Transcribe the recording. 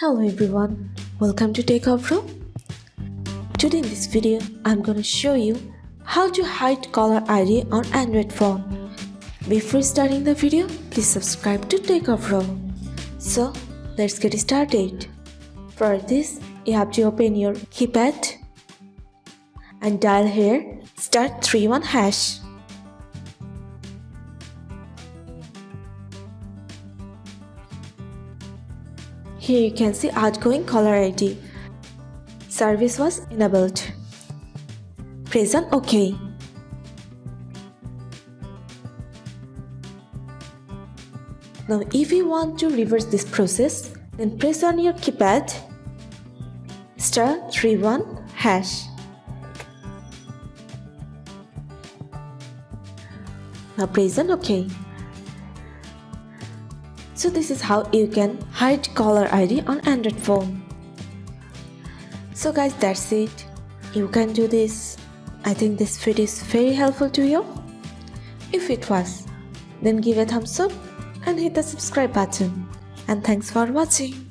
Hello everyone, welcome to Techavro. Today in this video, I'm gonna show you how to hide caller ID on Android phone. Before starting the video, please subscribe to Techavro. So, let's get started. For this, you have to open your keypad and dial here *31#. Here you can see outgoing caller ID. Service was enabled. Press on OK. Now if you want to reverse this process, then press on your keypad *31#. Now press on OK. So this is how you can hide caller ID on Android phone. So guys, that's it. You can do this. I think this video is very helpful to you. If it was, then give a thumbs up and hit the subscribe button. And thanks for watching.